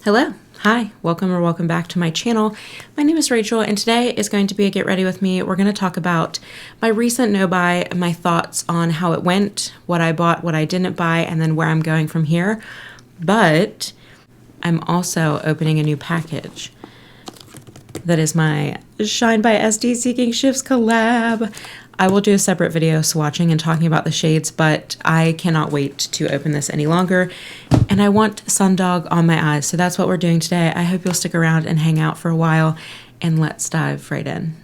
Hello, hi, welcome or welcome back to my channel. My name is Rachel and today is going to be a Get Ready With Me. We're going to talk about my recent no-buy, my thoughts on how it went, what I bought, what I didn't buy, and then where I'm going from here. But I'm also opening a new package. That is my ShinebySDxSeeking Shifts collab. I will do a separate video swatching and talking about the shades, but I cannot wait to open this any longer. And I want Sundog on my eyes, so that's what we're doing today. I hope you'll stick around and hang out for a while, and let's dive right in.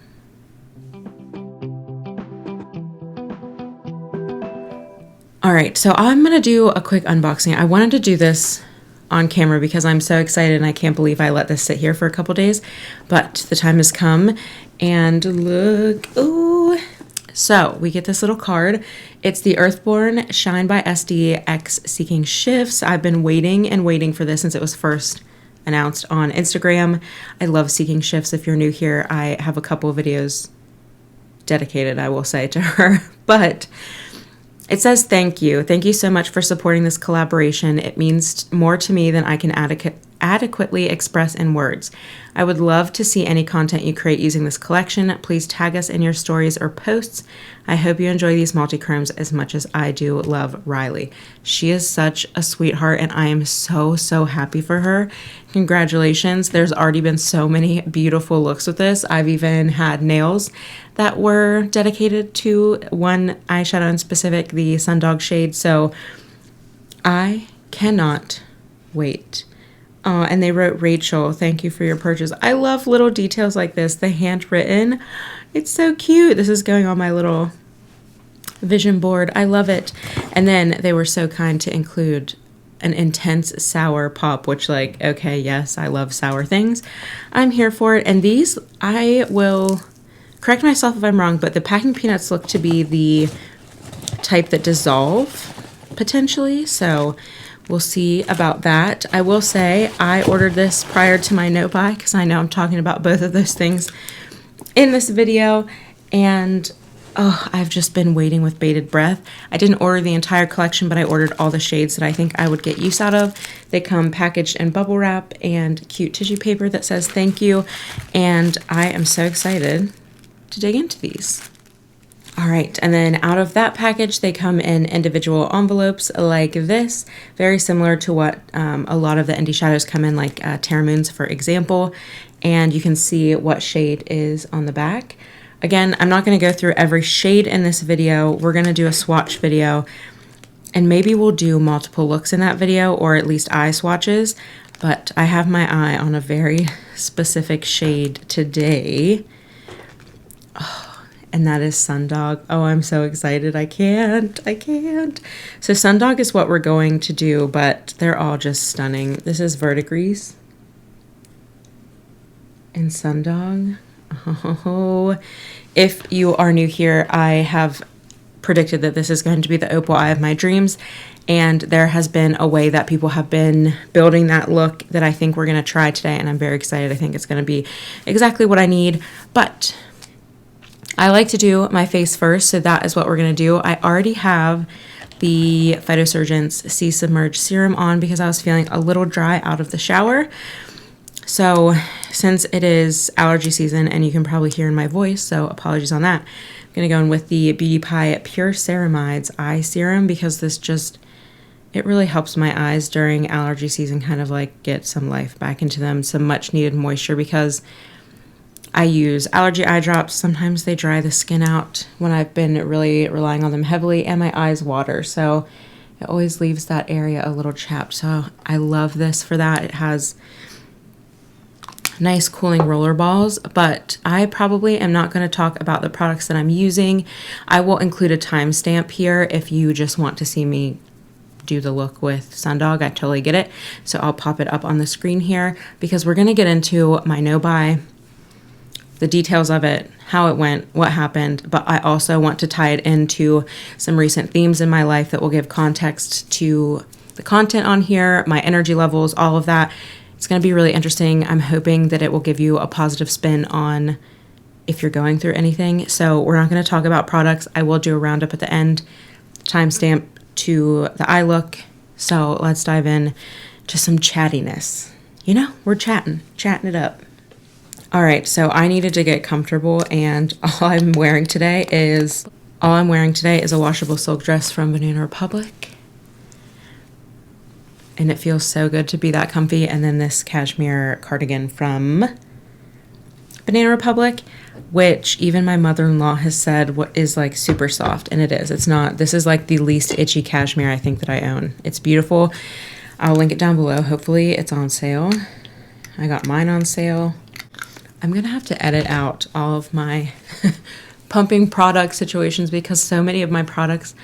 All right, so I'm gonna do a quick unboxing. I wanted to do this on camera because I'm so excited and I can't believe I let this sit here for a couple days, but the time has come and look, ooh. So we get this little card. It's the Earthborn ShinebySDxSeeking Shifts. I've been waiting and waiting for this since it was first announced on Instagram. I love Seeking Shifts. If you're new here, I have a couple of videos dedicated, I will say, to her. But it says, thank you. Thank you so much for supporting this collaboration. It means more to me than I can adequately express in words. I would love to see any content you create using this collection. Please tag us in your stories or posts. I hope you enjoy these multi-chromes as much as I do. Love, Riley. She is such a sweetheart and I am so happy for her. Congratulations. There's already been so many beautiful looks with this. I've even had nails that were dedicated to one eyeshadow in specific, the Sundog shade. So I cannot wait. And they wrote, Rachel, thank you for your purchase. I love little details like this. The handwritten, it's so cute. This is going on my little vision board. I love it. And then they were so kind to include an intense sour pop, which, like, okay, yes, I love sour things. I'm here for it. And these, I will correct myself if I'm wrong, but the packing peanuts look to be the type that dissolve potentially. So we'll see about that. I will say I ordered this prior to my no buy because I know I'm talking about both of those things in this video. And oh, I've just been waiting with bated breath. I didn't order the entire collection, but I ordered all the shades that I think I would get use out of. They come packaged in bubble wrap and cute tissue paper that says thank you. And I am so excited to dig into these. All right, and then out of that package, they come in individual envelopes like this, very similar to what a lot of the indie shadows come in, like Terra Moons, for example. And you can see what shade is on the back. Again, I'm not going to go through every shade in this video. We're going to do a swatch video, and maybe we'll do multiple looks in that video, or at least eye swatches. But I have my eye on a very specific shade today. Oh, and that is Sundog. Oh, I'm so excited. I can't. So Sundog is what we're going to do, but they're all just stunning. This is Verdigris and Sundog. Oh, if you are new here, I have predicted that this is going to be the opal eye of my dreams. And there has been a way that people have been building that look that I think we're going to try today. And I'm very excited. I think it's going to be exactly what I need. But I like to do my face first, so that is what we're going to do. I already have the Phytosurgence Submerge Serum on because I was feeling a little dry out of the shower. So since it is allergy season, and you can probably hear in my voice, so apologies on that, I'm going to go in with the Beautypie Pure Ceramides Eye Serum because this just, it really helps my eyes during allergy season, kind of like get some life back into them, some much needed moisture, because I use allergy eye drops. Sometimes they dry the skin out when I've been really relying on them heavily, and my eyes water. So it always leaves that area a little chapped. So I love this for that. It has nice cooling roller balls, but I probably am not going to talk about the products that I'm using. I will include a timestamp here if you just want to see me do the look with Sundog. I totally get it. So I'll pop it up on the screen here because we're going to get into my no buy, the details of it, how it went, what happened, but I also want to tie it into some recent themes in my life that will give context to the content on here, my energy levels, all of that. It's going to be really interesting. I'm hoping that it will give you a positive spin on if you're going through anything. So we're not going to talk about products. I will do a roundup at the end, timestamp to the Eyelook. So let's dive in to some chattiness. you know, we're chatting it up. All right, so I needed to get comfortable, and all I'm wearing today is a washable silk dress from Banana Republic. And it feels so good to be that comfy. And then this cashmere cardigan from Banana Republic, which even my mother-in-law has said what is like super soft, and it is. It's not. This is like the least itchy cashmere I think that I own. It's beautiful. I'll link it down below. Hopefully it's on sale. I got mine on sale. I'm gonna have to edit out all of my pumping product situations because so many of my products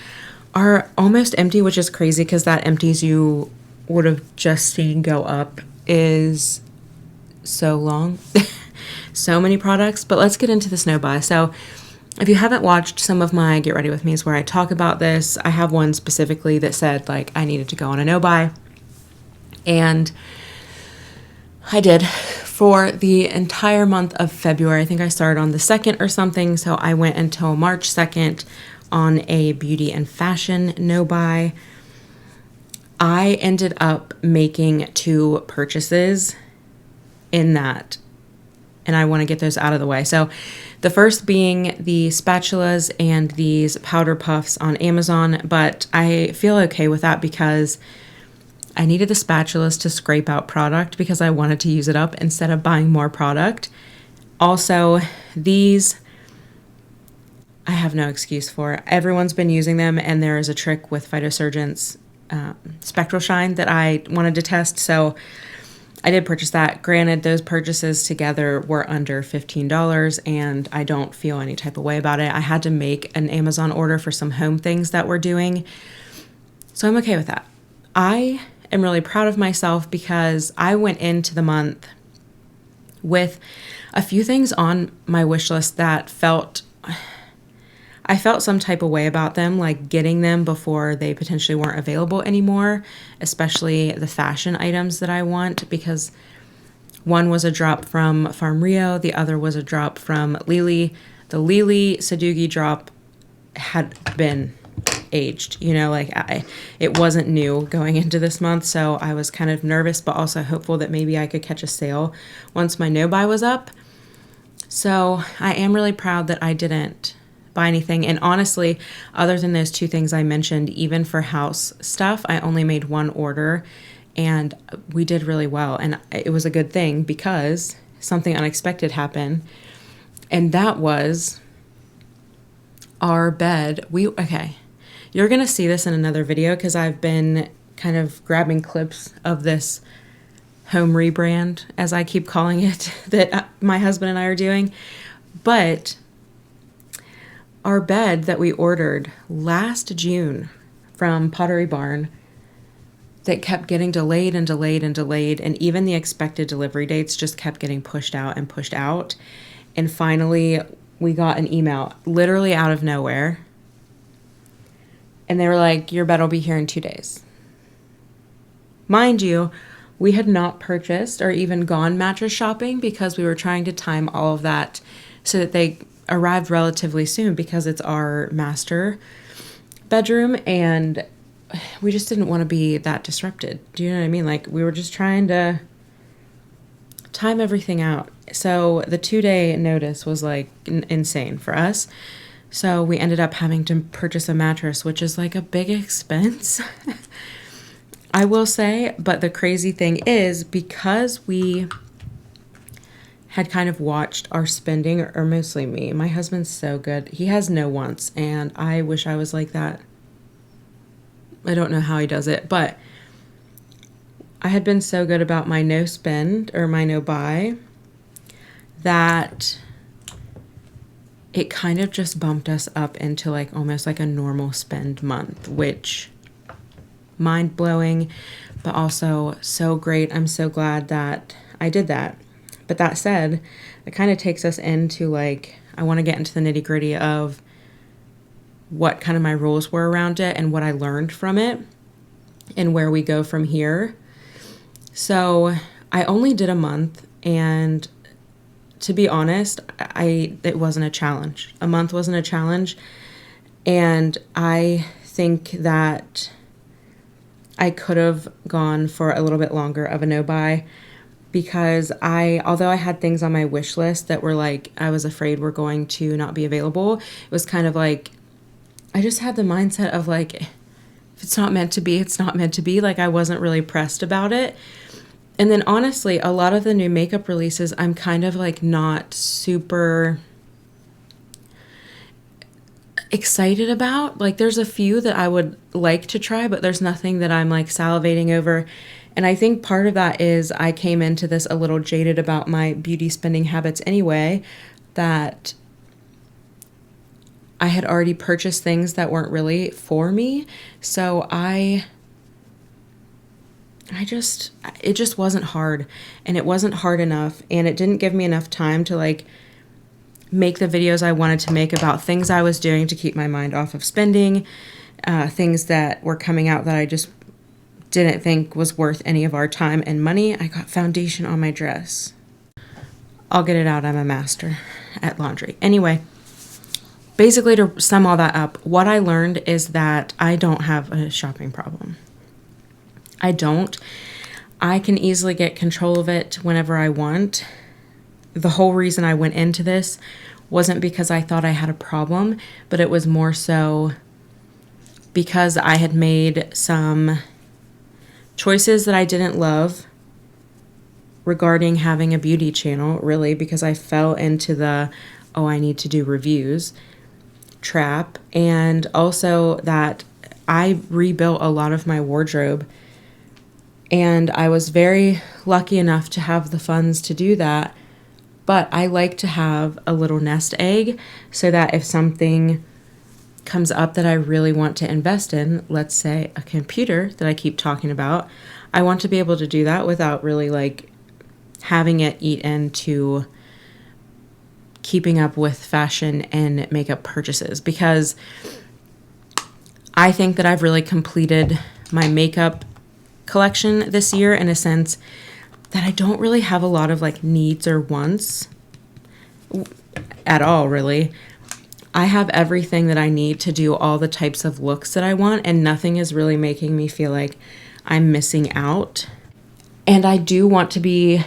are almost empty, which is crazy because that empties you would have just seen go up is so long. So many products, but let's get into this no buy. So if you haven't watched some of my Get Ready With Me's where I talk about this, I have one specifically that said like I needed to go on a no buy, and I did. For the entire month of February. I think I started on the 2nd or something, so I went until March 2nd on a beauty and fashion no buy. I ended up making 2 purchases in that, and I want to get those out of the way. So the first being the spatulas and these powder puffs on Amazon, but I feel okay with that because I needed the spatulas to scrape out product because I wanted to use it up instead of buying more product. Also, these I have no excuse for. Everyone's been using them, and there is a trick with Phytosurgence Spectral Shine that I wanted to test, so I did purchase that. Granted, those purchases together were under $15, and I don't feel any type of way about it. I had to make an Amazon order for some home things that we're doing, so I'm okay with that. I am really proud of myself because I went into the month with a few things on my wish list that I felt some type of way about them, like getting them before they potentially weren't available anymore, especially the fashion items that I want, because one was a drop from Farm Rio, the other was a drop from Lily. The Lily Sadugi drop had been aged, you know, like it wasn't new going into this month, so I was kind of nervous but also hopeful that maybe I could catch a sale once my no buy was up. So I am really proud that I didn't buy anything, and honestly, other than those 2 things I mentioned, even for house stuff, I only made 1 order and we did really well, and it was a good thing because something unexpected happened, and that was our bed. You're going to see this in another video because I've been kind of grabbing clips of this home rebrand, as I keep calling it, that my husband and I are doing. But our bed that we ordered last June from Pottery Barn that kept getting delayed and delayed and delayed, and even the expected delivery dates just kept getting pushed out and pushed out. And finally, we got an email literally out of nowhere. And they were like, your bed will be here in 2 days. Mind you, we had not purchased or even gone mattress shopping because we were trying to time all of that so that they arrived relatively soon because it's our master bedroom and we just didn't want to be that disrupted. Do you know what I mean? Like we were just trying to time everything out. So the 2-day notice was like insane for us. So we ended up having to purchase a mattress, which is like a big expense, I will say. But the crazy thing is, because we had kind of watched our spending, or mostly me, my husband's so good. He has no wants, and I wish I was like that. I don't know how he does it, but I had been so good about my no spend or my no buy that it kind of just bumped us up into like almost like a normal spend month, which mind blowing, but also so great. I'm so glad that I did that. But that said, it kind of takes us into like, I want to get into the nitty gritty of what kind of my rules were around it and what I learned from it and where we go from here. So I only did a month, and to be honest, it wasn't a challenge. A month wasn't a challenge. And I think that I could have gone for a little bit longer of a no buy. because although I had things on my wish list that were like, I was afraid were going to not be available, it was kind of like, I just had the mindset of like, if it's not meant to be, it's not meant to be. Like, I wasn't really pressed about it. And then honestly, a lot of the new makeup releases, I'm kind of like not super excited about. Like, there's a few that I would like to try, but there's nothing that I'm like salivating over. And I think part of that is I came into this a little jaded about my beauty spending habits anyway, that I had already purchased things that weren't really for me. So it just wasn't hard, and it wasn't hard enough, and it didn't give me enough time to like make the videos I wanted to make about things I was doing to keep my mind off of spending, things that were coming out that I just didn't think was worth any of our time and money. I got foundation on my dress. I'll get it out. I'm a master at laundry. Anyway, basically to sum all that up, what I learned is that I don't have a shopping problem. I don't. I can easily get control of it whenever I want. The whole reason I went into this wasn't because I thought I had a problem, but it was more so because I had made some choices that I didn't love regarding having a beauty channel, really, because I fell into the, oh, I need to do reviews trap. And also that I rebuilt a lot of my wardrobe, and I was very lucky enough to have the funds to do that. But I like to have a little nest egg so that if something comes up that I really want to invest in, let's say a computer that I keep talking about, I want to be able to do that without really like having it eat into keeping up with fashion and makeup purchases, because I think that I've really completed my makeup collection this year in a sense that I don't really have a lot of like needs or wants at all, really. I have everything that I need to do all the types of looks that I want, and nothing is really making me feel like I'm missing out. And I do want to be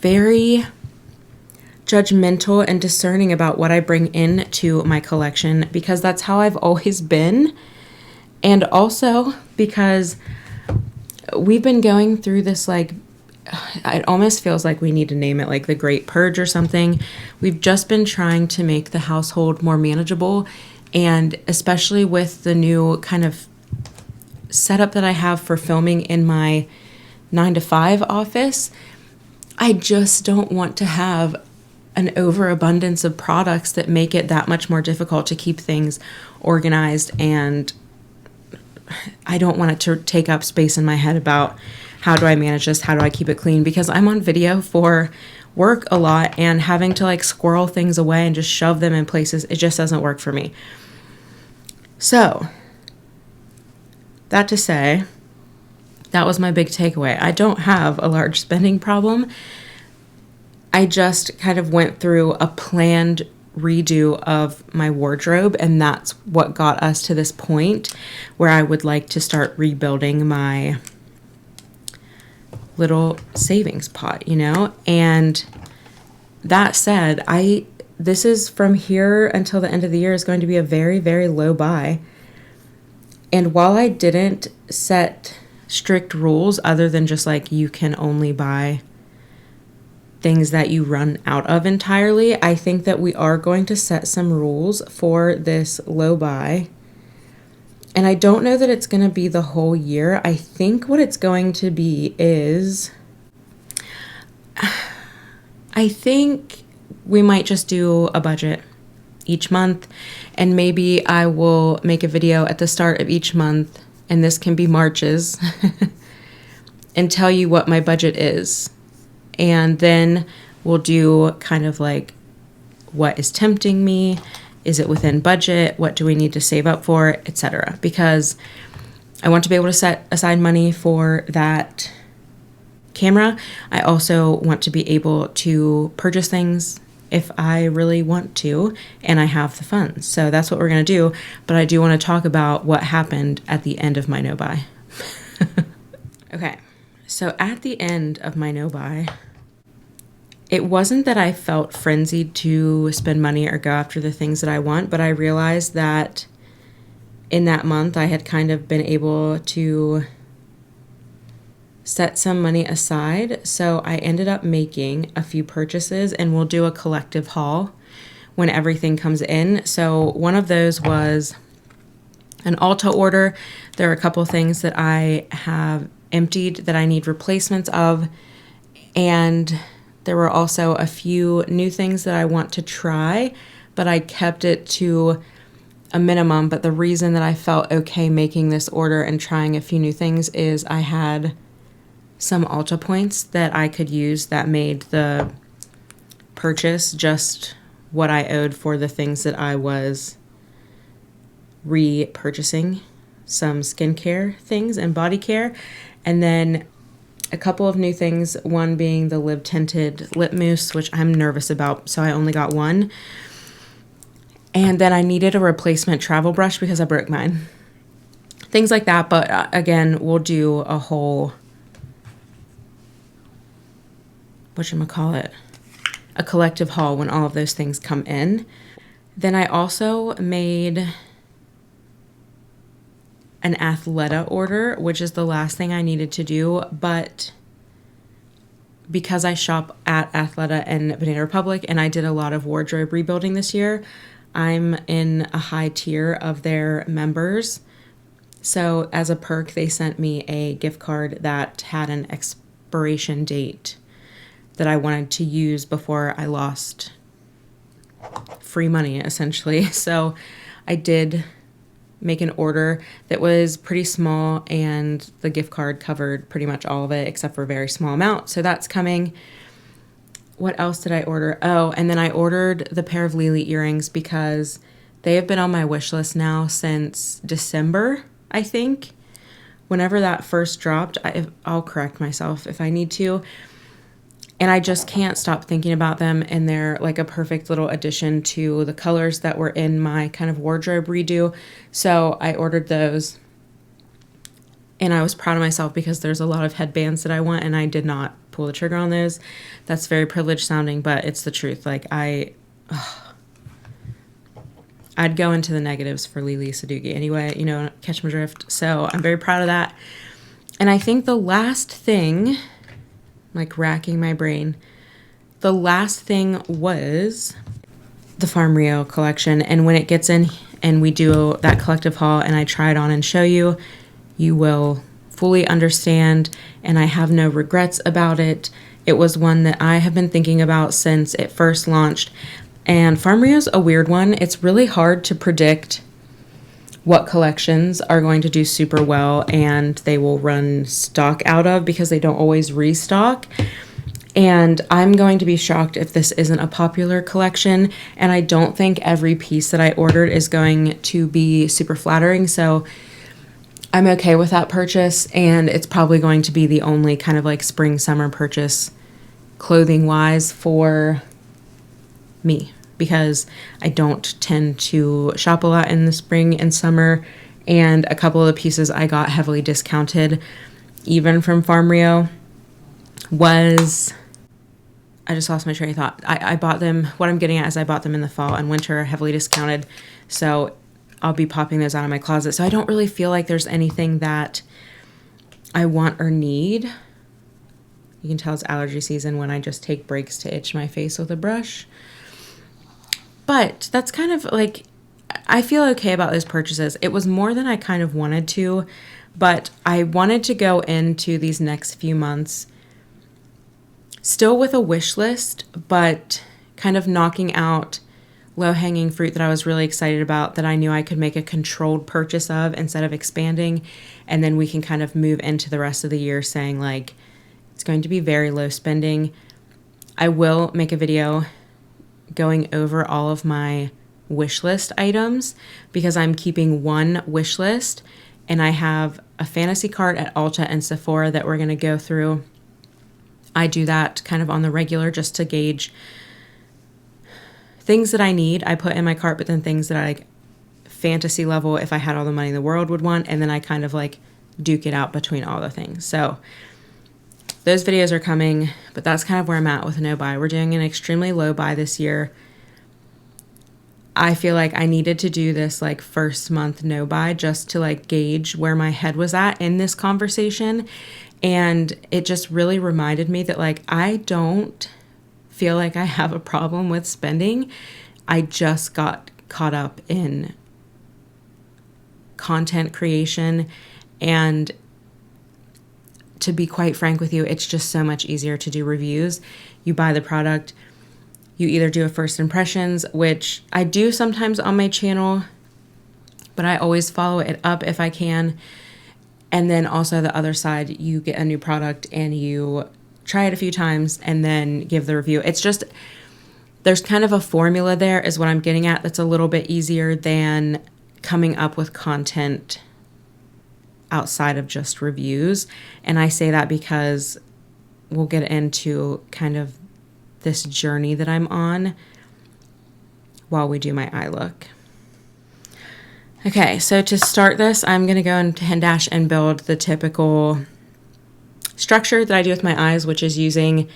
very judgmental and discerning about what I bring into my collection, because that's how I've always been. And also because we've been going through this, like, it almost feels like we need to name it like the Great Purge or something. We've just been trying to make the household more manageable, and especially with the new kind of setup that I have for filming in my 9-to-5 office, I just don't want to have an overabundance of products that make it that much more difficult to keep things organized, and I don't want it to take up space in my head about how do I manage this, how do I keep it clean, because I'm on video for work a lot, and having to like squirrel things away and just shove them in places, it just doesn't work for me. So that to say, that was my big takeaway. I don't have a large spending problem. I just kind of went through a planned redo of my wardrobe, and that's what got us to this point where I would like to start rebuilding my little savings pot, you know? And that said, this is from here until the end of the year is going to be a very, very low buy. And while I didn't set strict rules other than just like you can only buy things that you run out of entirely, I think that we are going to set some rules for this low buy. And I don't know that it's going to be the whole year. I think what it's going to be is, I think we might just do a budget each month, and maybe I will make a video at the start of each month, and this can be March's, and tell you what my budget is. And then we'll do kind of like what is tempting me. Is it within budget? What do we need to save up for, etc.? Because I want to be able to set aside money for that camera. I also want to be able to purchase things if I really want to, and I have the funds. So that's what we're going to do. But I do want to talk about what happened at the end of my no buy. Okay. So at the end of my no buy, it wasn't that I felt frenzied to spend money or go after the things that I want, but I realized that in that month I had kind of been able to set some money aside. So I ended up making a few purchases, and we'll do a collective haul when everything comes in. So one of those was an Ulta order. There are a couple things that I have emptied that I need replacements of, and there were also a few new things that I want to try, but I kept it to a minimum. But the reason that I felt okay making this order and trying a few new things is I had some Ulta points that I could use that made the purchase just what I owed for the things that I was repurchasing, some skincare things and body care, and then a couple of new things, one being the Live Tinted lip mousse, which I'm nervous about, so I only got one. And then I needed a replacement travel brush because I broke mine. Things like that, but again, we'll do a whole, whatchamacallit, a collective haul when all of those things come in. Then I also made an Athleta order, which is the last thing I needed to do, but because I shop at Athleta and Banana Republic and I did a lot of wardrobe rebuilding this year, I'm in a high tier of their members. So as a perk, they sent me a gift card that had an expiration date that I wanted to use before I lost free money, essentially. So I did make an order that was pretty small, and the gift card covered pretty much all of it except for a very small amount. So that's coming. What else did I order? Oh, and then I ordered the pair of Lily earrings because they have been on my wish list now since December, I think. Whenever that first dropped, I'll correct myself if I need to. And I just can't stop thinking about them, and they're like a perfect little addition to the colors that were in my kind of wardrobe redo. So I ordered those, and I was proud of myself because there's a lot of headbands that I want, and I did not pull the trigger on those. That's very privileged sounding, but it's the truth. Like I'd go into the negatives for SDxSeeking anyway, you know, catch my drift. So I'm very proud of that. And I think the last thing, like racking my brain, the last thing was the Farm Rio collection. And when it gets in and we do that collective haul and I try it on and show you, you will fully understand, and I have no regrets about it. It was one that I have been thinking about since it first launched. And Farm Rio's a weird one. It's really hard to predict what collections are going to do super well and they will run stock out of because they don't always restock. And I'm going to be shocked if this isn't a popular collection. And I don't think every piece that I ordered is going to be super flattering. So I'm okay with that purchase. And it's probably going to be the only kind of like spring, summer purchase clothing wise for me, because I don't tend to shop a lot in the spring and summer, and a couple of the pieces I got heavily discounted, even from Farm Rio, was, I just lost my train of thought. I bought them, what I'm getting at is I bought them in the fall and winter, heavily discounted, so I'll be popping those out of my closet. So I don't really feel like there's anything that I want or need. You can tell it's allergy season when I just take breaks to itch my face with a brush. But that's kind of like, I feel okay about those purchases. It was more than I kind of wanted to, but I wanted to go into these next few months still with a wish list, but kind of knocking out low-hanging fruit that I was really excited about, that I knew I could make a controlled purchase of instead of expanding. And then we can kind of move into the rest of the year saying like, it's going to be very low spending. I will make a video going over all of my wish list items because I'm keeping one wish list, and I have a fantasy cart at Ulta and Sephora that we're going to go through. I do that kind of on the regular just to gauge things that I need. I put in my cart, but then things that I like fantasy level, if I had all the money in the world, would want, and then I kind of like duke it out between all the things. So those videos are coming, but that's kind of where I'm at with no buy. We're doing an extremely low buy this year. I feel like I needed to do this like first month no buy just to like gauge where my head was at in this conversation. And it just really reminded me that like I don't feel like I have a problem with spending. I just got caught up in content creation, and to be quite frank with you, it's just so much easier to do reviews. You buy the product, you either do a first impressions, which I do sometimes on my channel, but I always follow it up if I can. And then also the other side, you get a new product and you try it a few times and then give the review. It's just, there's kind of a formula there is what I'm getting at that's a little bit easier than coming up with content outside of just reviews. And I say that because we'll get into kind of this journey that I'm on while we do my eye look. Okay, so to start this, I'm going to go into Hindash and build the typical structure that I do with my eyes, which is using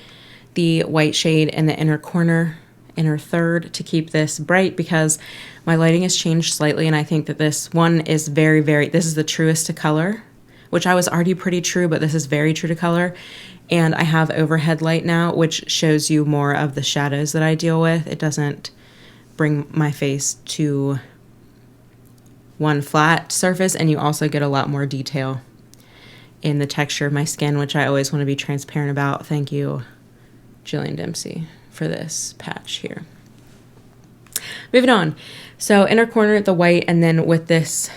the white shade in the inner corner, inner third, to keep this bright because my lighting has changed slightly, and I think that this one is this is the truest to color, which I was already pretty true, but this is very true to color. And I have overhead light now, which shows you more of the shadows that I deal with. It doesn't bring my face to one flat surface, and you also get a lot more detail in the texture of my skin, which I always want to be transparent about. Thank you, Jillian Dempsey, for this patch here. Moving on. So inner corner, the white, and then with this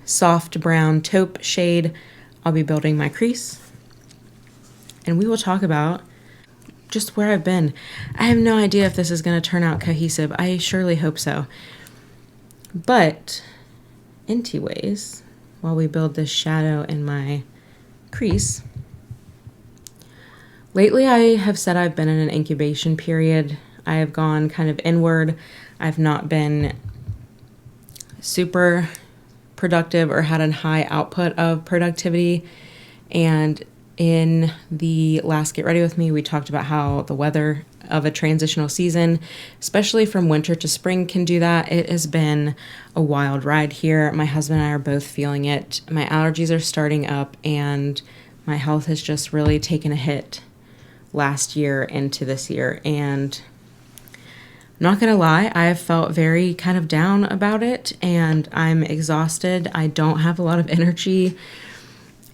soft brown taupe shade, I'll be building my crease. And we will talk about just where I've been. I have no idea if this is going to turn out cohesive. I surely hope so. But anyways, while we build this shadow in my crease, lately I have said I've been in an incubation period. I have gone kind of inward. I've not been super productive or had a high output of productivity. And in the last Get Ready With Me, we talked about how the weather of a transitional season, especially from winter to spring, can do that. It has been a wild ride here. My husband and I are both feeling it. My allergies are starting up, and my health has just really taken a hit last year into this year. And I'm not gonna lie, I have felt very kind of down about it, and I'm exhausted. I don't have a lot of energy.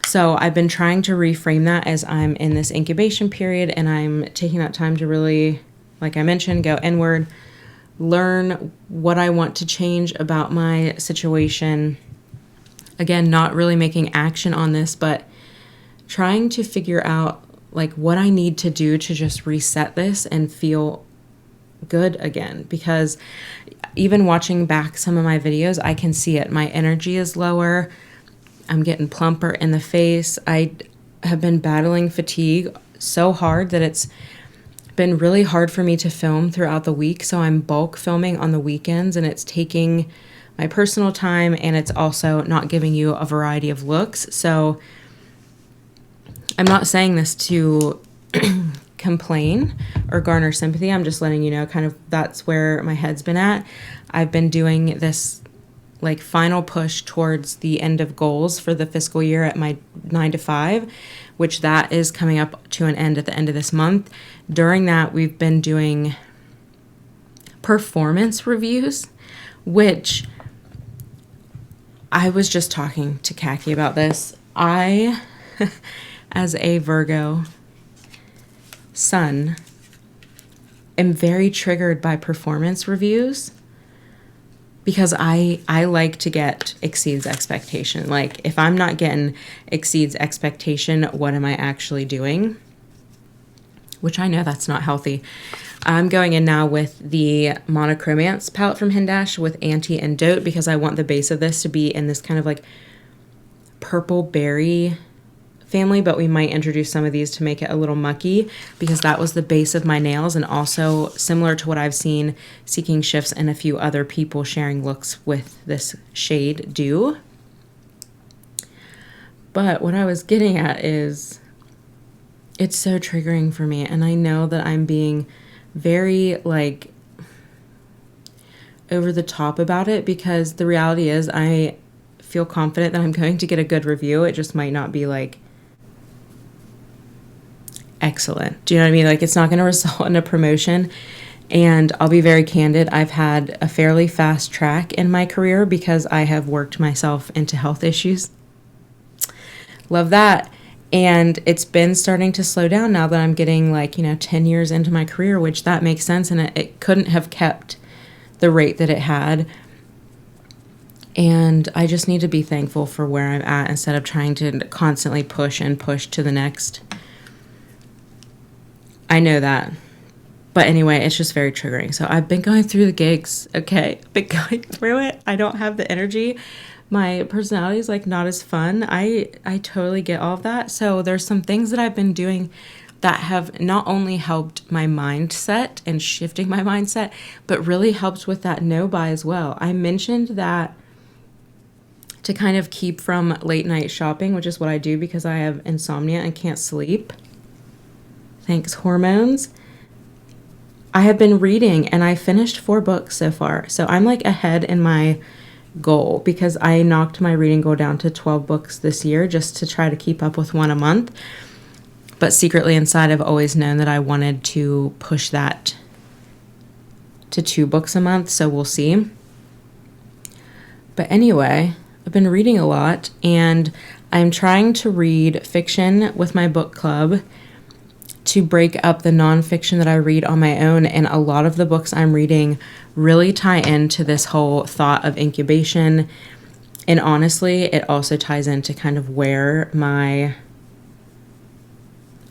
So I've been trying to reframe that as I'm in this incubation period, and I'm taking that time to really, like I mentioned, go inward, learn what I want to change about my situation. Again, not really making action on this, but trying to figure out like what I need to do to just reset this and feel good again. Because even watching back some of my videos, I can see it. My energy is lower. I'm getting plumper in the face. I have been battling fatigue so hard that it's been really hard for me to film throughout the week. So I'm bulk filming on the weekends, and it's taking my personal time, and it's also not giving you a variety of looks. So I'm not saying this to complain or garner sympathy. I'm just letting you know kind of that's where my head's been at. I've been doing this like final push towards the end of goals for the fiscal year at my 9 to 5, which that is coming up to an end at the end of this month. During that, we've been doing performance reviews, which I was just talking to Kaki about this. I, as a Virgo sun, am very triggered by performance reviews, because I like to get exceeds expectation. Like if I'm not getting exceeds expectation, what am I actually doing? Which I know that's not healthy. I'm going in now with the Monochromance palette from Hindash with Anti and Dote, because I want the base of this to be in this kind of like purple berry family, but we might introduce some of these to make it a little mucky, because that was the base of my nails, and also similar to what I've seen Seeking Shifts and a few other people sharing looks with this shade do. But what I was getting at is It's so triggering for me, and I know that I'm being very, like, over the top about it, because the reality is I feel confident that I'm going to get a good review. It just might not be, like, excellent. Do you know what I mean? Like, it's not going to result in a promotion. And I'll be very candid, I've had a fairly fast track in my career because I have worked myself into health issues. Love that. And it's been starting to slow down now that I'm getting, like, 10 years into my career, which that makes sense. And it couldn't have kept the rate that it had. And I just need to be thankful for where I'm at instead of trying to constantly push and push to the next. I know that. But anyway, it's just very triggering. So I've been going through the gigs, okay? Been going through it. I don't have the energy. My personality is, like, not as fun. I totally get all of that. So there's some things that I've been doing that have not only helped my mindset and shifting my mindset, but really helped with that no buy as well. I mentioned that to kind of keep from late night shopping, which is what I do because I have insomnia and can't sleep. Thanks, hormones. I have been reading, and I finished 4 books so far. So I'm, like, ahead in my goal because I knocked my reading goal down to 12 books this year just to try to keep up with 1 a month. But secretly inside, I've always known that I wanted to push that to 2 books a month. So we'll see. But anyway, I've been reading a lot, and I'm trying to read fiction with my book club to break up the nonfiction that I read on my own. And a lot of the books I'm reading really tie into this whole thought of incubation. And honestly, it also ties into kind of where my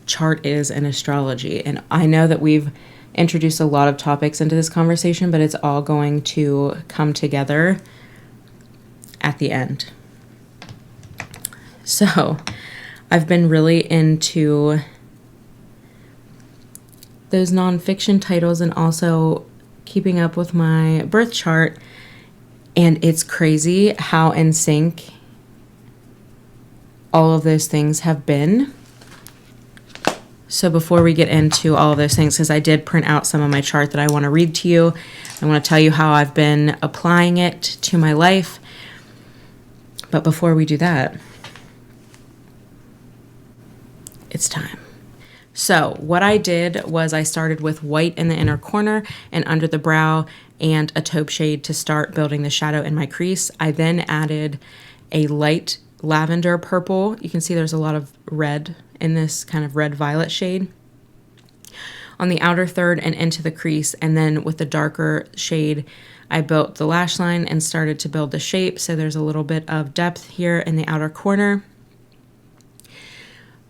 chart is in astrology. And I know that we've introduced a lot of topics into this conversation, but it's all going to come together at the end. So I've been really into those nonfiction titles and also keeping up with my birth chart. And it's crazy how in sync all of those things have been. So before we get into all of those things, because I did print out some of my chart that I want to read to you, I want to tell you how I've been applying it to my life. But before we do that, it's time. So what I did was I started with white in the inner corner and under the brow and a taupe shade to start building the shadow in my crease. I then added a light lavender purple. You can see there's a lot of red in this kind of red violet shade on the outer third and into the crease. And then with the darker shade, I built the lash line and started to build the shape. So there's a little bit of depth here in the outer corner.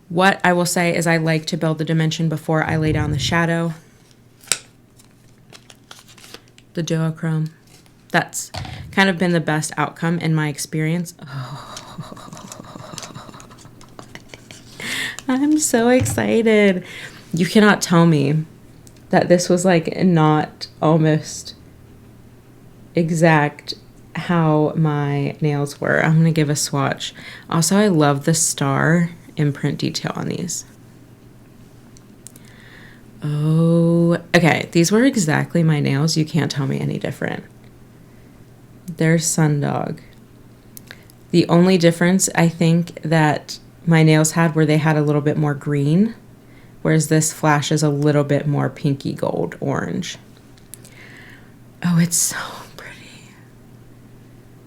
What I will say is I like to build the dimension before I lay down the shadow. The duochrome. That's kind of been the best outcome in my experience. Oh. I'm so excited. You cannot tell me that this was, like, not almost exact how my nails were. I'm going to give a swatch. Also, I love the star imprint detail on these. Oh, okay. These were exactly my nails. You can't tell me any different. They're Sundog. The only difference I think that my nails had were they had a little bit more green, whereas this flashes a little bit more pinky gold orange. Oh, it's so pretty.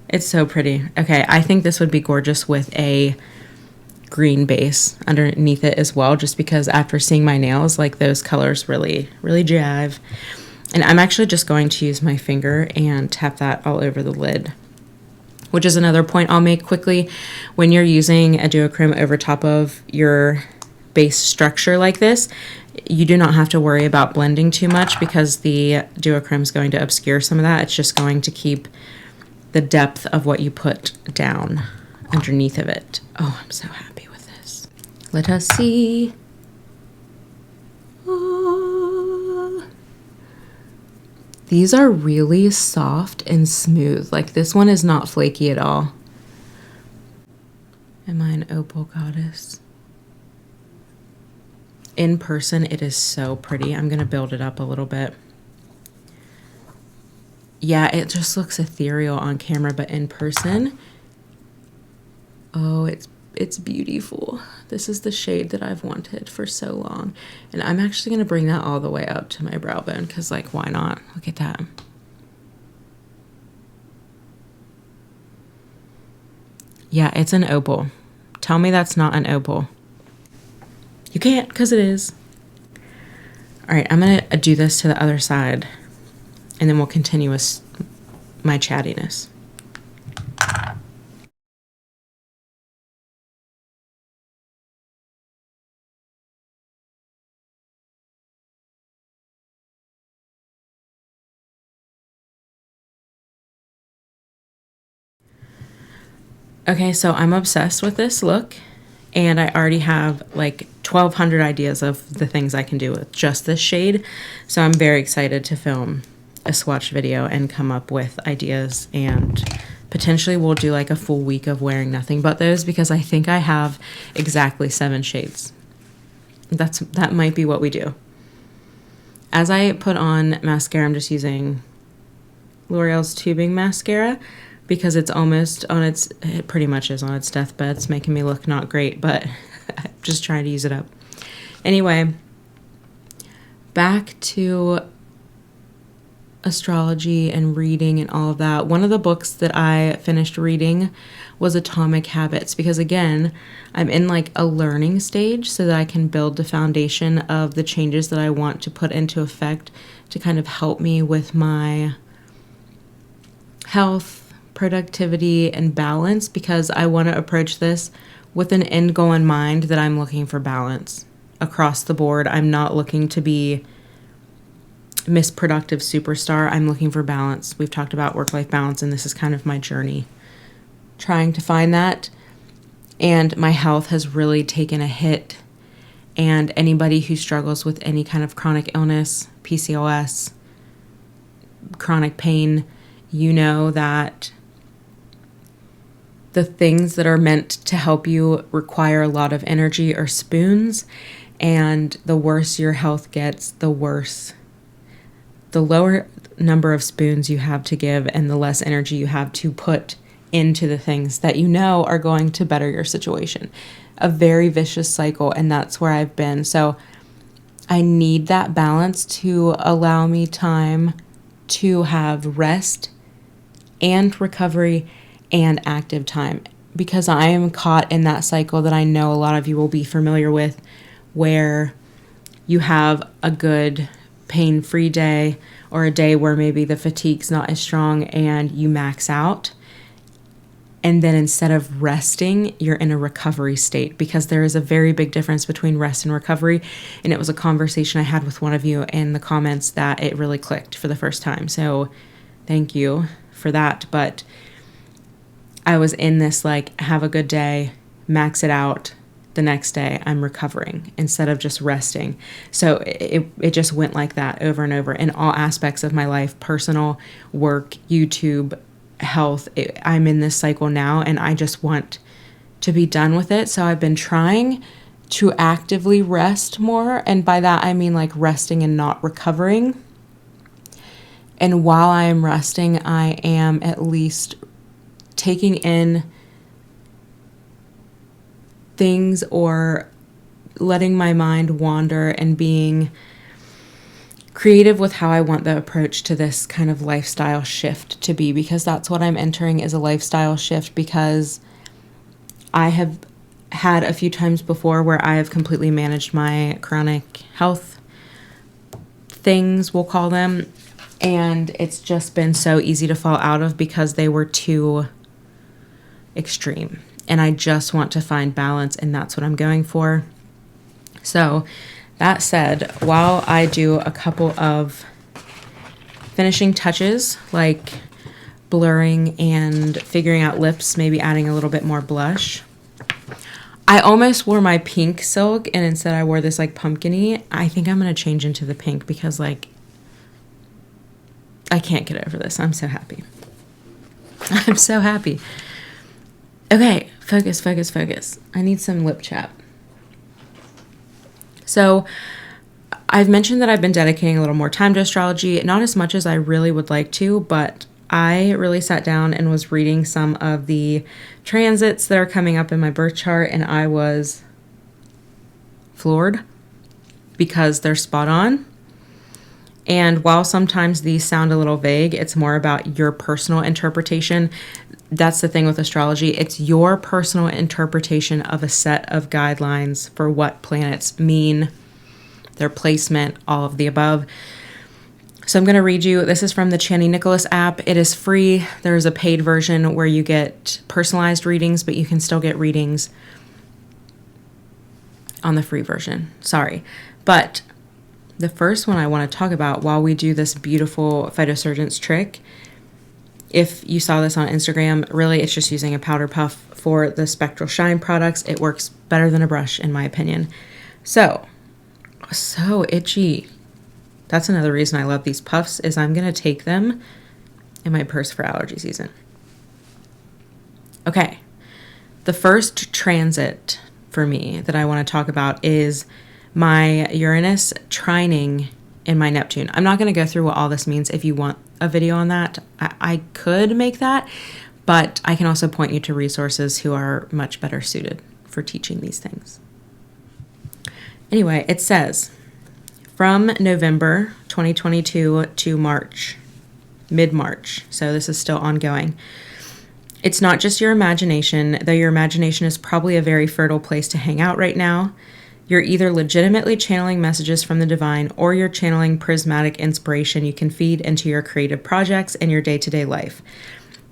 It's so pretty. Okay, I think this would be gorgeous with a green base underneath it as well, just because after seeing my nails, like, those colors really jive. And I'm actually just going to use my finger and tap that all over the lid, which is another point I'll make quickly. When you're using a duochrome over top of your base structure like this, you do not have to worry about blending too much because the duochrome is going to obscure some of that. It's just going to keep the depth of what you put down underneath of it. Oh, I'm so happy with this. Let us see. Oh. These are really soft and smooth. Like, this one is not flaky at all. Am I an opal goddess? in person, it is so pretty. I'm going to build it up a little bit. Yeah, it just looks ethereal on camera, but in person, oh, it's beautiful. This is the shade that I've wanted for so long. And I'm actually going to bring that all the way up to my brow bone because, like, why not? Look at that. Yeah, it's an opal. Tell me that's not an opal. You can't, because it is. All right, I'm going to do this to the other side, and then we'll continue with my chattiness. Okay, so I'm obsessed with this look, and I already have like 1,200 ideas of the things I can do with just this shade. So I'm very excited to film a swatch video and come up with ideas, and potentially we'll do like a full week of wearing nothing but those because I think I have exactly 7 shades. That might be what we do. As I put on mascara, I'm just using L'Oreal's tubing mascara because it's almost on it pretty much is on its deathbed. It's making me look not great, but I'm just trying to use it up. Anyway, back to astrology and reading and all of that. One of the books that I finished reading was Atomic Habits because, again, I'm in like a learning stage so that I can build the foundation of the changes that I want to put into effect to kind of help me with my health, productivity, and balance, because I want to approach this with an end goal in mind that I'm looking for balance across the board. I'm not looking to be Miss Productive Superstar. I'm looking for balance. We've talked about work-life balance, and this is kind of my journey trying to find that. And my health has really taken a hit, and anybody who struggles with any kind of chronic illness, PCOS, chronic pain, you know that the things that are meant to help you require a lot of energy or spoons, and the worse your health gets, the lower number of spoons you have to give and the less energy you have to put into the things that you know are going to better your situation. A very vicious cycle, and that's where I've been. So I need that balance to allow me time to have rest and recovery and active time, because I am caught in that cycle that I know a lot of you will be familiar with, where you have a good pain-free day or a day where maybe the fatigue's not as strong and you max out. And then instead of resting, you're in a recovery state, because there is a very big difference between rest and recovery. And it was a conversation I had with one of you in the comments that it really clicked for the first time. So thank you for that. But I was in this like, have a good day, max it out. The next day I'm recovering instead of just resting. So it just went like that over and over in all aspects of my life, personal, work, YouTube, health. I'm in this cycle now, and I just want to be done with it. So I've been trying to actively rest more. And by that, I mean like resting and not recovering. And while I am resting, I am at least taking in things or letting my mind wander and being creative with how I want the approach to this kind of lifestyle shift to be, because that's what I'm entering, is a lifestyle shift, because I have had a few times before where I have completely managed my chronic health things, we'll call them, and it's just been so easy to fall out of because they were too extreme. And I just want to find balance, and that's what I'm going for. So that said, while I do a couple of finishing touches like blurring and figuring out lips, maybe adding a little bit more blush. I almost wore my pink silk, and instead I wore this like pumpkin-y. I think I'm going to change into the pink because like I can't get over this. I'm so happy. I'm so happy. Okay, focus. I need some lip chap. So I've mentioned that I've been dedicating a little more time to astrology, not as much as I really would like to, but I really sat down and was reading some of the transits that are coming up in my birth chart, and I was floored because they're spot on. And while sometimes these sound a little vague, it's more about your personal interpretation. That's the thing with astrology. It's your personal interpretation of a set of guidelines for what planets mean, their placement, all of the above. So I'm going to read you. This is from the Chani Nicholas app. It is free. There's a paid version where you get personalized readings, but you can still get readings on the free version. Sorry. But the first one I want to talk about while we do this beautiful Phytosurgence trick, if you saw this on Instagram, really it's just using a powder puff for the Spectral Shine products. It works better than a brush in my opinion. So itchy. That's another reason I love these puffs, is I'm going to take them in my purse for allergy season. Okay. The first transit for me that I want to talk about is my Uranus trining in my Neptune. I'm not going to go through what all this means. If you want a video on that, I could make that, but I can also point you to resources who are much better suited for teaching these things. Anyway, it says, from November 2022 to March, mid-March, so this is still ongoing. It's not just your imagination, though your imagination is probably a very fertile place to hang out right now. You're either legitimately channeling messages from the divine, or you're channeling prismatic inspiration you can feed into your creative projects and your day-to-day life.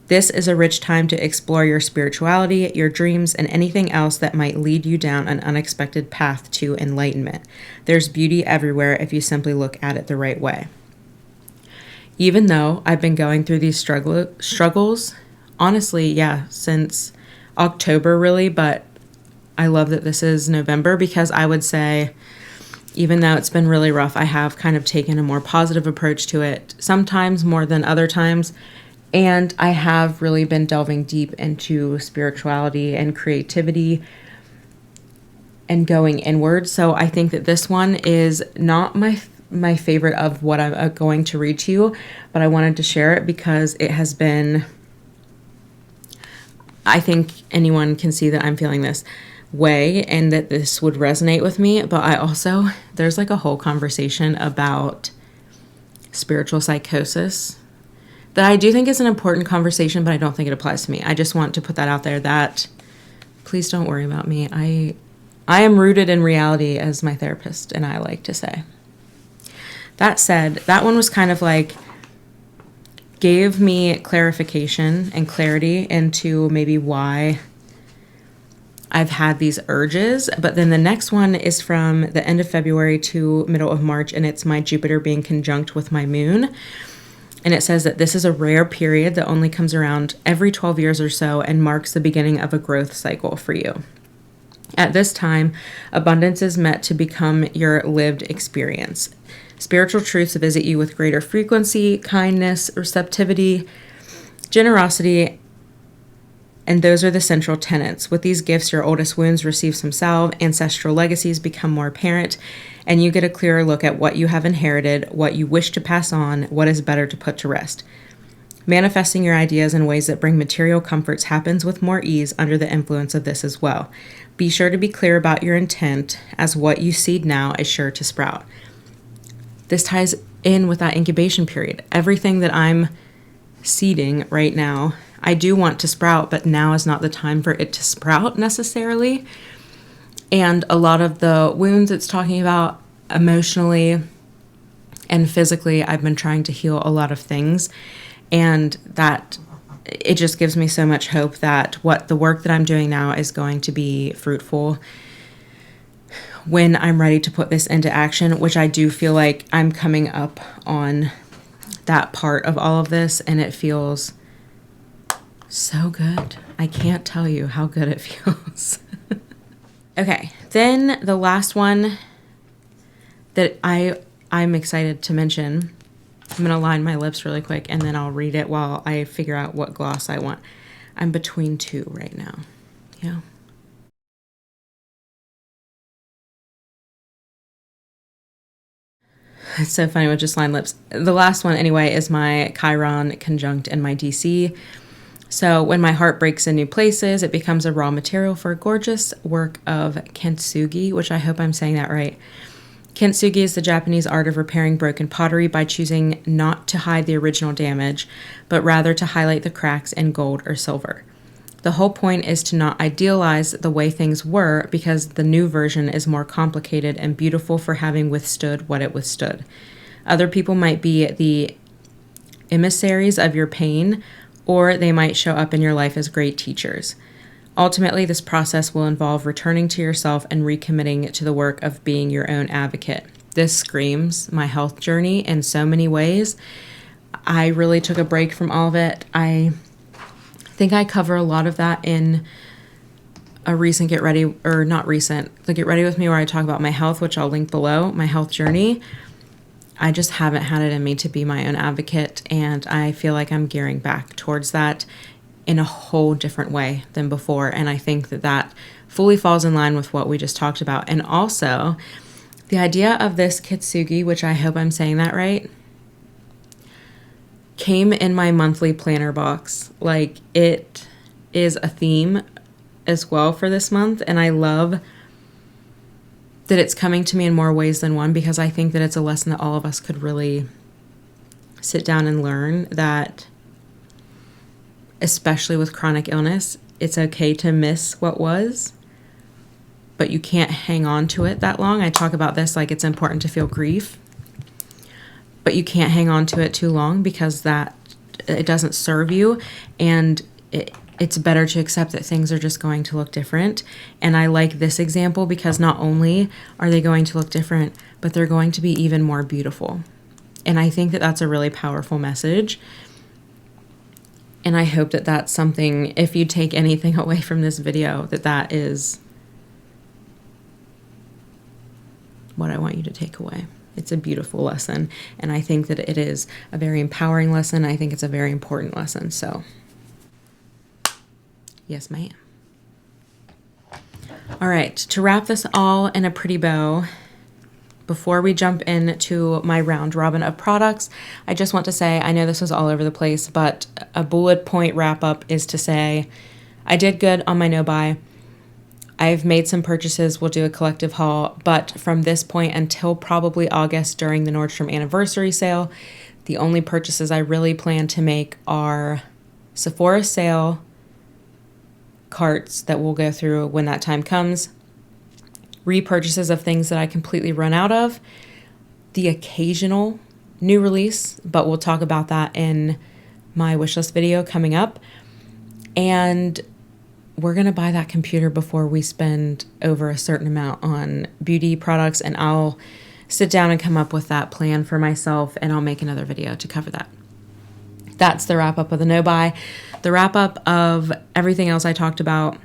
This is a rich time to explore your spirituality, your dreams, and anything else that might lead you down an unexpected path to enlightenment. There's beauty everywhere if you simply look at it the right way. Even though I've been going through these struggles, honestly, since October really, but I love that this is November, because I would say, even though it's been really rough, I have kind of taken a more positive approach to it, sometimes more than other times. And I have really been delving deep into spirituality and creativity and going inward. So I think that this one is not my favorite of what I'm going to read to you, but I wanted to share it because it has been, I think anyone can see that I'm feeling this way and that this would resonate with me. But I also, there's like a whole conversation about spiritual psychosis that I do think is an important conversation, but I don't think it applies to me. I just want to put that out there, that please don't worry about me. I am rooted in reality, as my therapist and I like to say. That said, that one was kind of like, gave me clarification and clarity into maybe why I've had these urges. But then the next one is from the end of February to middle of March, and it's my Jupiter being conjunct with my moon. And it says that this is a rare period that only comes around every 12 years or so and marks the beginning of a growth cycle for you. At this time, abundance is meant to become your lived experience. Spiritual truths visit you with greater frequency, kindness, receptivity, generosity, and those are the central tenets. With these gifts, your oldest wounds receive some salve, ancestral legacies become more apparent, and you get a clearer look at what you have inherited, what you wish to pass on, what is better to put to rest. Manifesting your ideas in ways that bring material comforts happens with more ease under the influence of this as well. Be sure to be clear about your intent, as what you seed now is sure to sprout. This ties in with that incubation period. Everything that I'm seeding right now, I do want to sprout, but now is not the time for it to sprout necessarily. And a lot of the wounds it's talking about emotionally and physically, I've been trying to heal a lot of things. And that it just gives me so much hope that what the work that I'm doing now is going to be fruitful when I'm ready to put this into action, which I do feel like I'm coming up on that part of all of this, and it feels so good. I can't tell you how good it feels. Okay, then the last one that I'm excited to mention, I'm going to line my lips really quick and then I'll read it while I figure out what gloss I want. I'm between two right now. Yeah. It's so funny with just line lips. The last one, anyway, is my Chiron Conjunct and my DC. So when my heart breaks in new places, it becomes a raw material for a gorgeous work of kintsugi, which I hope I'm saying that right. Kintsugi is the Japanese art of repairing broken pottery by choosing not to hide the original damage, but rather to highlight the cracks in gold or silver. The whole point is to not idealize the way things were, because the new version is more complicated and beautiful for having withstood what it withstood. Other people might be the emissaries of your pain, or they might show up in your life as great teachers. Ultimately, this process will involve returning to yourself and recommitting to the work of being your own advocate. This screams my health journey in so many ways. I really took a break from all of it. I think I cover a lot of that in a recent the Get Ready With Me, where I talk about my health, which I'll link below, my health journey. I just haven't had it in me to be my own advocate, and I feel like I'm gearing back towards that in a whole different way than before. And I think that that fully falls in line with what we just talked about. And also, the idea of this kintsugi, which I hope I'm saying that right, came in my monthly planner box. Like, it is a theme as well for this month, and I love that it's coming to me in more ways than one, because I think that it's a lesson that all of us could really sit down and learn, that especially with chronic illness, it's okay to miss what was, but you can't hang on to it that long. I talk about this, like, it's important to feel grief, but you can't hang on to it too long, because that it doesn't serve you, and it's better to accept that things are just going to look different. And I like this example because not only are they going to look different, but they're going to be even more beautiful. And I think that that's a really powerful message. And I hope that that's something, if you take anything away from this video, that that is what I want you to take away. It's a beautiful lesson, and I think that it is a very empowering lesson. I think it's a very important lesson. So, yes, ma'am. All right, to wrap this all in a pretty bow, before we jump into my round robin of products, I just want to say, I know this was all over the place, but a bullet point wrap up is to say, I did good on my no buy. I've made some purchases. We'll do a collective haul, but from this point until probably August during the Nordstrom anniversary sale, the only purchases I really plan to make are Sephora sale carts that we'll go through when that time comes, repurchases of things that I completely run out of, the occasional new release, but we'll talk about that in my wishlist video coming up, and we're going to buy that computer before we spend over a certain amount on beauty products, and I'll sit down and come up with that plan for myself, and I'll make another video to cover that. That's the wrap up of the no buy. The wrap up of everything else I talked about.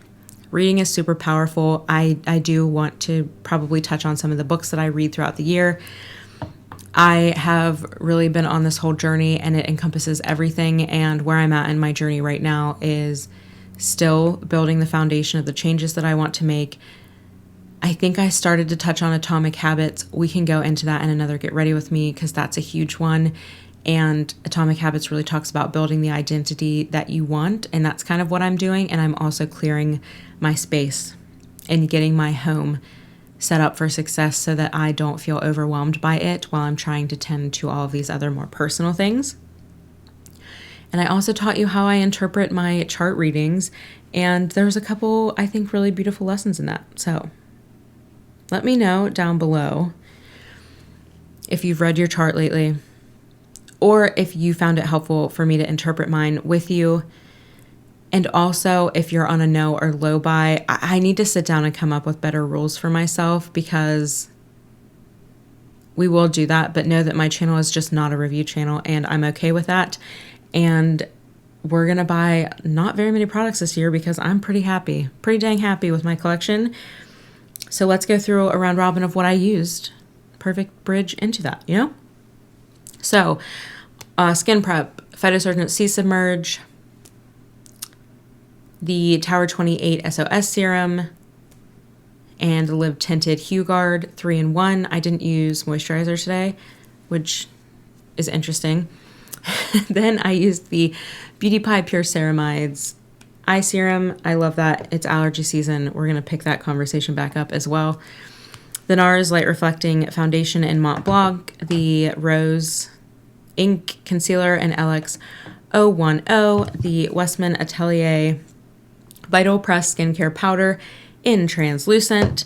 Reading is super powerful. I do want to probably touch on some of the books that I read throughout the year. I have really been on this whole journey, and it encompasses everything, and where I'm at in my journey right now is still building the foundation of the changes that I want to make. I think I started to touch on Atomic Habits. We can go into that in another Get Ready With Me, because that's a huge one. And Atomic Habits really talks about building the identity that you want, and that's kind of what I'm doing. And I'm also clearing my space and getting my home set up for success so that I don't feel overwhelmed by it while I'm trying to tend to all of these other more personal things. And I also taught you how I interpret my chart readings, and there's a couple, I think, really beautiful lessons in that. So let me know down below if you've read your chart lately, or if you found it helpful for me to interpret mine with you. And also, if you're on a no or low buy, I need to sit down and come up with better rules for myself, because we will do that, but know that my channel is just not a review channel, and I'm okay with that. And we're going to buy not very many products this year, because I'm pretty dang happy with my collection. So let's go through a round robin of what I used. Perfect bridge into that, you know? So, skin prep, Phytosurgence Submerge, the Tower28 SOS Serum, and the Tinted Hueguard 3-in-1. I didn't use moisturizer today. which is interesting. Then I used the Beautypie Pure Ceramides eye serum. I love that. It's allergy season. We're going to pick that conversation back up as well. The NARS Light Reflecting Foundation in Mont Blanc, the Rose Ink Concealer in LX010, the Westman Atelier Vital Press Skincare Powder in Translucent.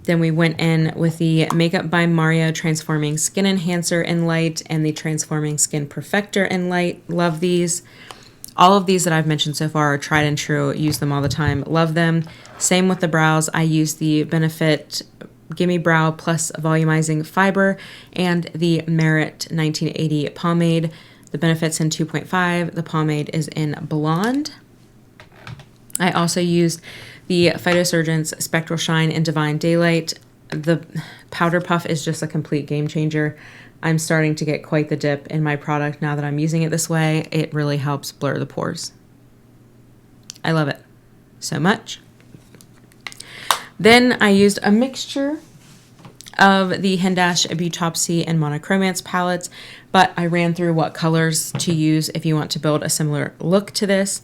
Then we went in with the Makeup by Mario Transforming Skin Enhancer in Light and the Transforming Skin Perfector in Light. Love these. All of these that I've mentioned so far are tried and true. Use them all the time. Love them. Same with the brows. I use the Benefit Gimme Brow Plus Volumizing Fiber and the Merit 1980 Pomade. The Benefit's in 2.5. The Pomade is in Blonde. I also used the Phytosurgence Spectral Shine in Divine Daylight. The powder puff is just a complete game changer. I'm starting to get quite the dip in my product now that I'm using it this way. It really helps blur the pores. I love it so much. Then I used a mixture of the Hindash Beautopsy and Monochromance palettes, but I ran through what colors to use if you want to build a similar look to this.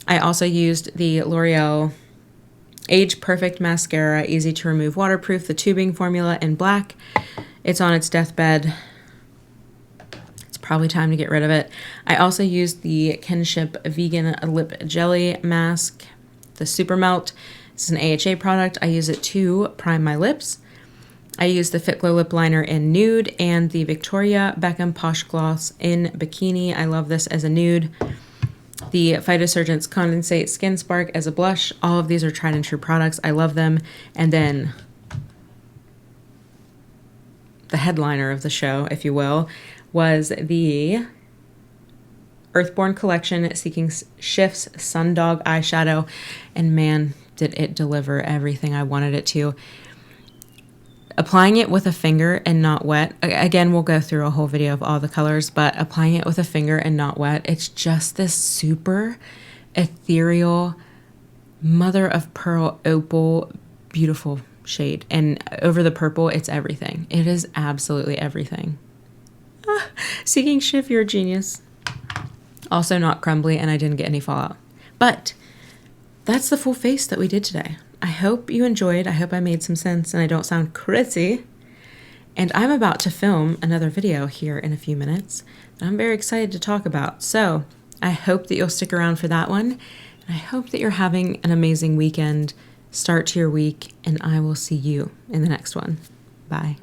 I also used the L'Oreal Age Perfect Mascara, easy to remove, waterproof, the tubing formula in black. It's on its deathbed. It's probably time to get rid of it. I also used the Kinship Vegan Lip Jelly Mask, the Super Melt. This is an AHA product. I use it to prime my lips. I used the Fitglow Lip Liner in Nude and the Victoria Beckham Posh Gloss in Bikini. I love this as a nude. The Phytosurgence Condensate Skin Spark as a blush. All of these are tried and true products. I love them. And then the headliner of the show, if you will, was the Earthborn Collection Seeking Shifts Sundog Eyeshadow. And man, did it deliver everything I wanted it to. Applying it with a finger and not wet. Again, we'll go through a whole video of all the colors, but applying it with a finger and not wet, it's just this super ethereal, mother of pearl opal, beautiful shade. And over the purple, it's everything. It is absolutely everything. Seeking Shift, you're a genius. Also not crumbly, and I didn't get any fallout. But that's the full face that we did today. I hope you enjoyed. I hope I made some sense and I don't sound crazy. And I'm about to film another video here in a few minutes that I'm very excited to talk about. So I hope that you'll stick around for that one. And I hope that you're having an amazing weekend, start to your week, and I will see you in the next one. Bye.